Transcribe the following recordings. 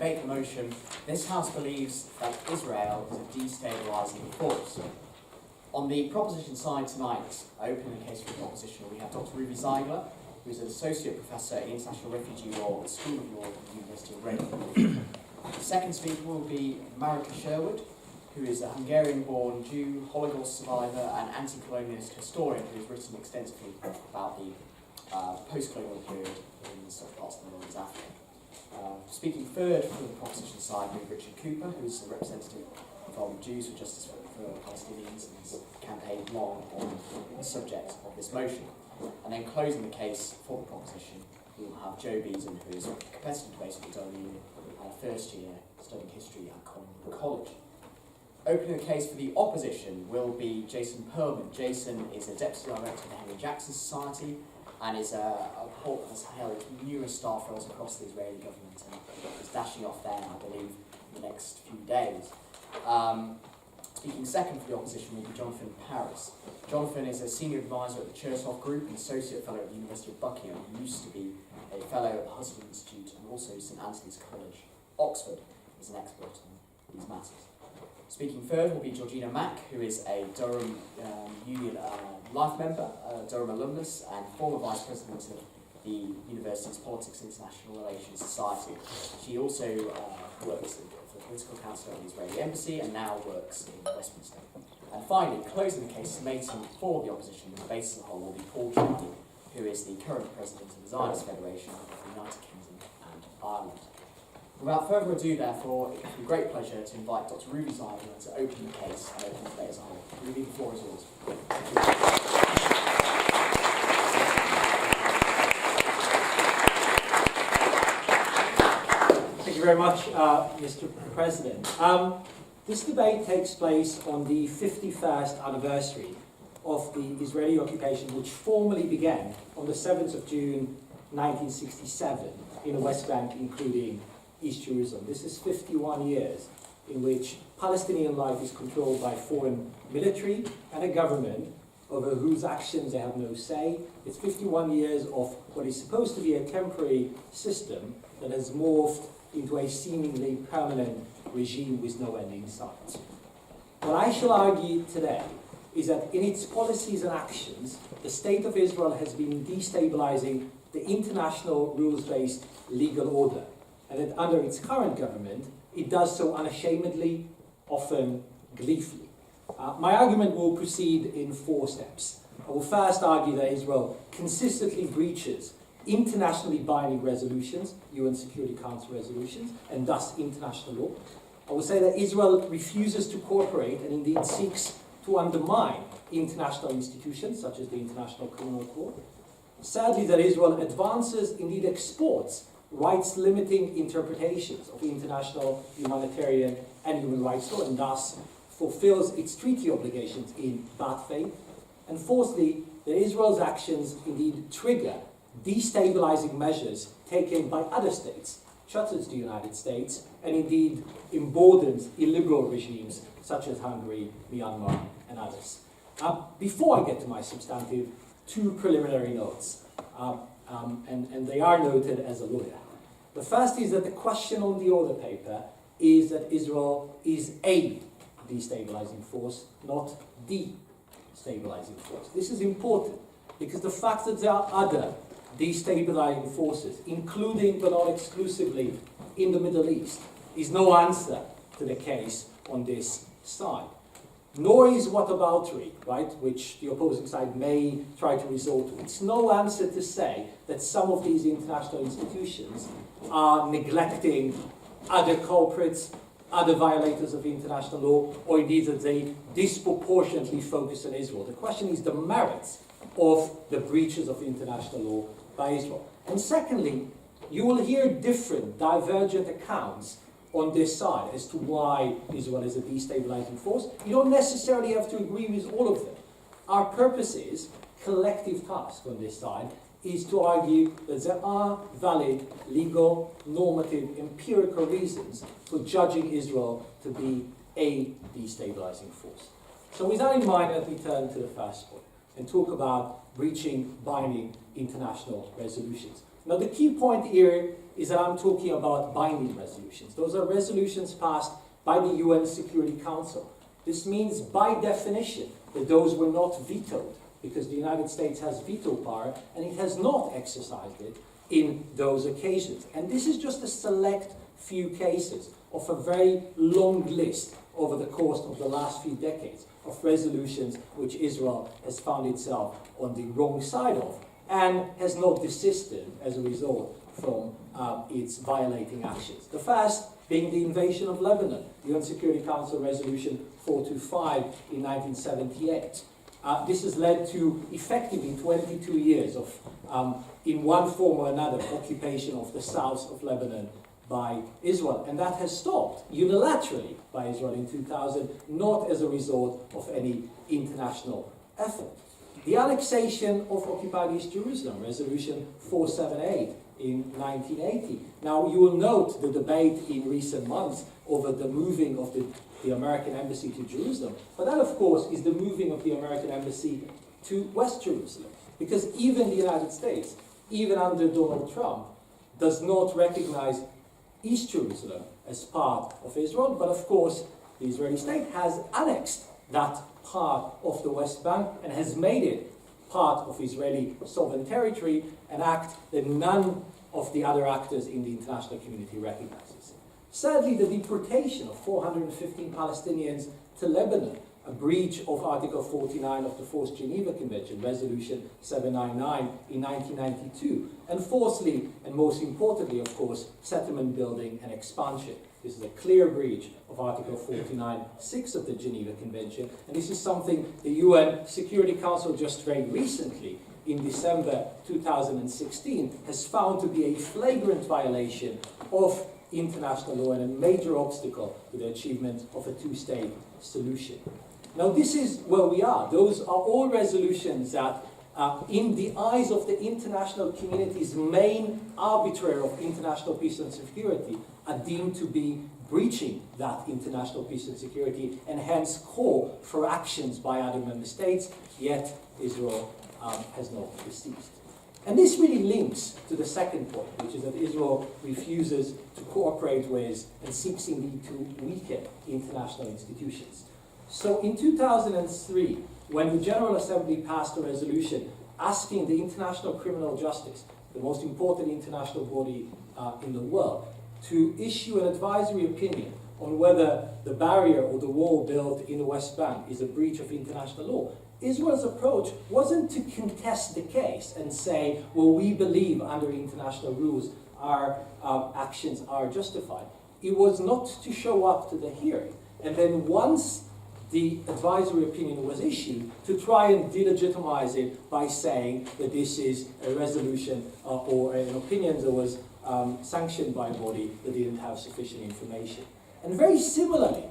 debate the motion, this House believes that Israel is a destabilising force. On the proposition side tonight, opening the case for the opposition, we have Dr Ruvi Ziegler, who is an Associate Professor in International Refugee Law at the School of Law at the University of Reading. The second speaker will be Marika Sherwood, who is a Hungarian-born Jew, Holocaust survivor and anti-colonialist historian who has written extensively about the post-colonial period in such parts of the world as Africa. Speaking third for the proposition side, we have Richard Cooper, who is a representative from Jews for Justice for Palestinians and has campaigned long on the subject of this motion. And then closing the case for the proposition, we will have Joe Beeson, who is a competitive debater at the Durham Union and a first year studying history at Cornwall College. Opening the case for the opposition will be Jason Perlman. Jason is a Deputy Director of the Henry Jackson Society and has held numerous staff roles across the Israeli government and is dashing off there, I believe, in the next few days. Speaking second for the opposition will be Jonathan Paris. Jonathan is a Senior Advisor at the Chertoff Group and Associate Fellow at the University of Buckingham. He used to be a Fellow at the Huston Institute and also St Antony's College, Oxford. He's an expert on these matters. Speaking third will be Georgina Mack, who is a Durham Union life member, Durham alumnus, and former Vice President of the University's Politics and International Relations Society. She also works for the Political Council at the Israeli Embassy and now works in Westminster. And finally, closing the case, submitting for the opposition, the basis of the whole will be Paul Chapman, who is the current President of the Zionist Federation of the United Kingdom and Ireland. Without further ado, therefore, it is a great pleasure to invite Dr Ruvi Ziegler to open the case and open the debate as a whole. Ruvi, the floor is yours. Thank you very much, Mr. President. This debate takes place on the 51st anniversary of the Israeli occupation, which formally began on the 7th of June 1967 in the West Bank, including East Jerusalem. This is 51 years in which Palestinian life is controlled by foreign military and a government over whose actions they have no say. It's 51 years of what is supposed to be a temporary system that has morphed into a seemingly permanent regime with no end in sight. What I shall argue today is that in its policies and actions, the State of Israel has been destabilizing the international rules-based legal order, and that under its current government, it does so unashamedly, often gleefully. My argument will proceed in 4 steps. I will first argue that Israel consistently breaches internationally binding resolutions, UN Security Council resolutions, and thus international law. I will say that Israel refuses to cooperate and indeed seeks to undermine international institutions, such as the International Criminal Court. Sadly, that Israel advances, indeed exports, rights-limiting interpretations of international humanitarian and human rights law, and thus fulfills its treaty obligations in bad faith. And fourthly, that Israel's actions indeed trigger destabilizing measures taken by other states, such as the United States, and indeed emboldens illiberal regimes such as Hungary, Myanmar, and others. Before I get to my substantive, 2 preliminary notes, and they are noted as a lawyer. The first is that the question on the order paper is that Israel is a destabilizing force, not the stabilizing force. This is important because the fact that there are other destabilizing forces, including but not exclusively in the Middle East, is no answer to the case on this side. Nor is whataboutery, right, which the opposing side may try to resort to. It's no answer to say that some of these international institutions are neglecting other culprits, other violators of international law, or indeed that they disproportionately focus on Israel. The question is the merits of the breaches of international law by Israel. And secondly, you will hear different, divergent accounts on this side as to why Israel is a destabilizing force. You don't necessarily have to agree with all of them. Our purpose is, collective task on this side, is to argue that there are valid, legal, normative, empirical reasons for judging Israel to be a destabilizing force. So with that in mind, let me turn to the first point and talk about breaching binding international resolutions. Now the key point here is that I'm talking about binding resolutions. Those are resolutions passed by the UN Security Council. This means by definition that those were not vetoed, because the United States has veto power and it has not exercised it in those occasions. And this is just a select few cases of a very long list over the course of the last few decades of resolutions which Israel has found itself on the wrong side of and has not desisted as a result from its violating actions. The first being the invasion of Lebanon, UN Security Council Resolution 425 in 1978. This has led to effectively 22 years of, in one form or another, occupation of the south of Lebanon by Israel. And that has stopped unilaterally by Israel in 2000, not as a result of any international effort. The annexation of occupied East Jerusalem, Resolution 478 in 1980. Now, you will note the debate in recent months over the moving of the American embassy to Jerusalem. But that, of course, is the moving of the American embassy to West Jerusalem. Because even the United States, even under Donald Trump, does not recognize East Jerusalem as part of Israel. But, of course, the Israeli state has annexed that part of the West Bank and has made it part of Israeli sovereign territory, an act that none of the other actors in the international community recognizes. Sadly, the deportation of 415 Palestinians to Lebanon, a breach of Article 49 of the Fourth Geneva Convention, Resolution 799 in 1992. And fourthly, and most importantly, of course, settlement building and expansion. This is a clear breach of Article 49.6 of the Geneva Convention, and this is something the UN Security Council just very recently, in December 2016, has found to be a flagrant violation of international law and a major obstacle to the achievement of a two-state solution. Now, this is where we are. Those are all resolutions that, in the eyes of the international community's main arbiter of international peace and security, are deemed to be breaching that international peace and security and hence call for actions by other member states, yet Israel has not ceased. And this really links to the second point, which is that Israel refuses to cooperate with and seeks indeed to weaken international institutions. So in 2003, when the General Assembly passed a resolution asking the International Criminal Justice, the most important international body in the world, to issue an advisory opinion on whether the barrier or the wall built in the West Bank is a breach of international law, Israel's approach wasn't to contest the case and say, well, we believe under international rules our actions are justified. It was not to show up to the hearing. And then once the advisory opinion was issued, to try and delegitimize it by saying that this is a resolution or an opinion that was sanctioned by a body that didn't have sufficient information. And very similarly,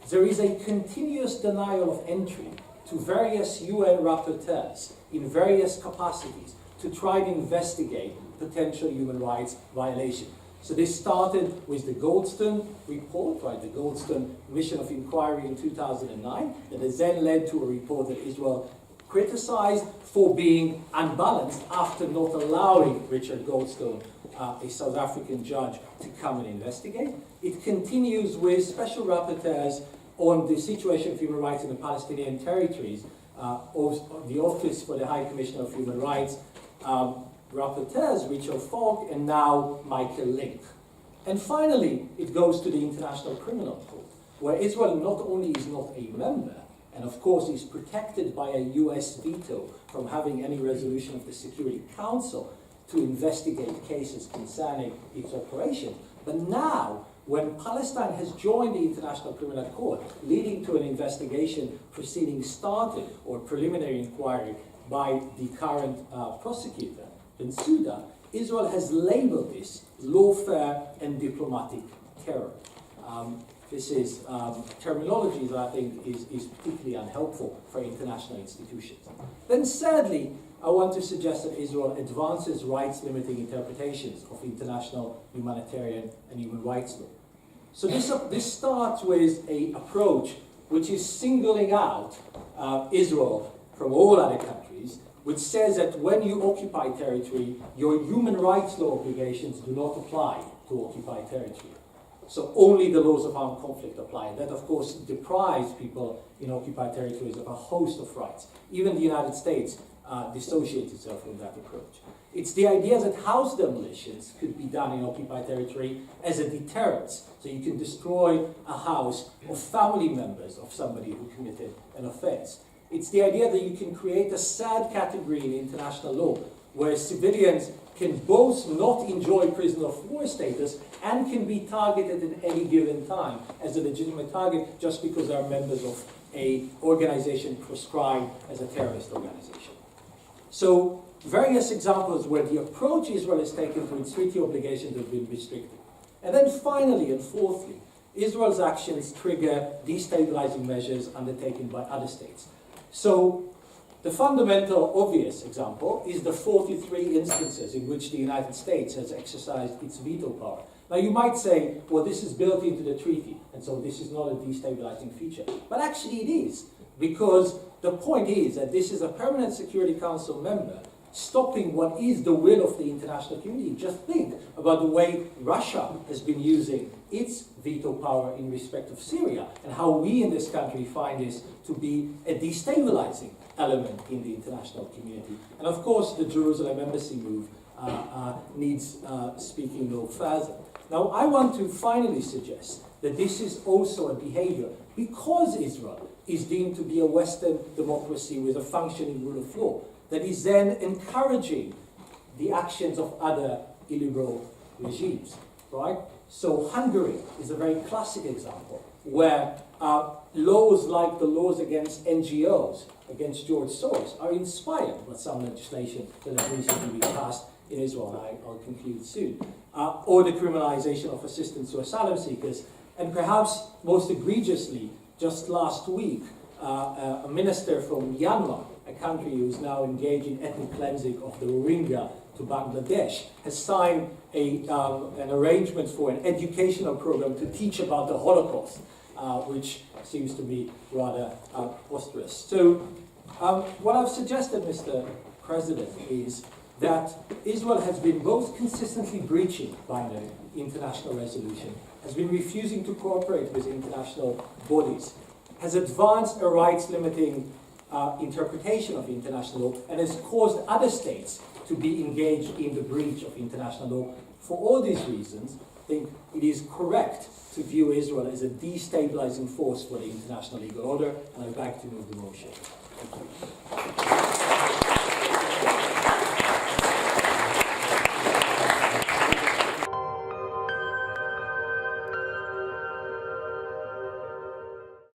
there is a continuous denial of entry to various UN rapporteurs in various capacities to try and investigate potential human rights violations. So this started with the Goldstone report, right, the Goldstone Mission of Inquiry in 2009, that has then led to a report that Israel criticized for being unbalanced after not allowing Richard Goldstone, a South African judge, to come and investigate. It continues with special rapporteurs on the situation of human rights in the Palestinian territories, of the Office for the High Commissioner of Human Rights, rapporteurs Richard Falk and now Michael Link. And finally, it goes to the International Criminal Court, where Israel not only is not a member, and of course is protected by a US veto from having any resolution of the Security Council to investigate cases concerning its operation, but now, when Palestine has joined the International Criminal Court, leading to an investigation proceeding started, or preliminary inquiry, by the current prosecutor, Bensouda, Israel has labeled this lawfare and diplomatic terror. This is terminology that I think is particularly unhelpful for international institutions. Then sadly, I want to suggest that Israel advances rights-limiting interpretations of international humanitarian and human rights law. So this starts with an approach which is singling out Israel from all other countries, which says that when you occupy territory, your human rights law obligations do not apply to occupied territory. So only the laws of armed conflict apply. That, of course, deprives people in occupied territories of a host of rights. Even the United States dissociates itself from that approach. It's the idea that house demolitions could be done in occupied territory as a deterrent. So you can destroy a house of family members of somebody who committed an offense. It's the idea that you can create a sad category in international law where civilians can both not enjoy prisoner of war status and can be targeted at any given time as a legitimate target just because they are members of an organization proscribed as a terrorist organization. So various examples where the approach Israel has taken to its treaty obligations have been restricted. And then finally and fourthly, Israel's actions trigger destabilizing measures undertaken by other states. So the fundamental obvious example is the 43 instances in which the United States has exercised its veto power. Now you might say, well, this is built into the treaty, and so this is not a destabilizing feature. But actually it is, because the point is that this is a permanent Security Council member stopping what is the will of the international community. Just think about the way Russia has been using its veto power in respect of Syria, and how we in this country find this to be a destabilizing element in the international community. And of course, the Jerusalem embassy move needs speaking no further. Now, I want to finally suggest that this is also a behavior, because Israel is deemed to be a Western democracy with a functioning rule of law, that is then encouraging the actions of other illiberal regimes, right? So Hungary is a very classic example where laws like the laws against NGOs, against George Soros, are inspired by some legislation that has recently been passed in Israel, and I'll conclude soon. Or the criminalization of assistance to asylum seekers, and perhaps most egregiously, just last week, a minister from Myanmar, a country who is now engaged in ethnic cleansing of the Rohingya to Bangladesh, has signed an arrangement for an educational program to teach about the Holocaust, which seems to be rather preposterous. So what I've suggested, Mr. President, is that Israel has been both consistently breaching binding international resolution, has been refusing to cooperate with international bodies, has advanced a rights-limiting interpretation of international law, and has caused other states to be engaged in the breach of international law. For all these reasons, I think it is correct to view Israel as a destabilizing force for the international legal order, and I'd like to move the motion. Thank you.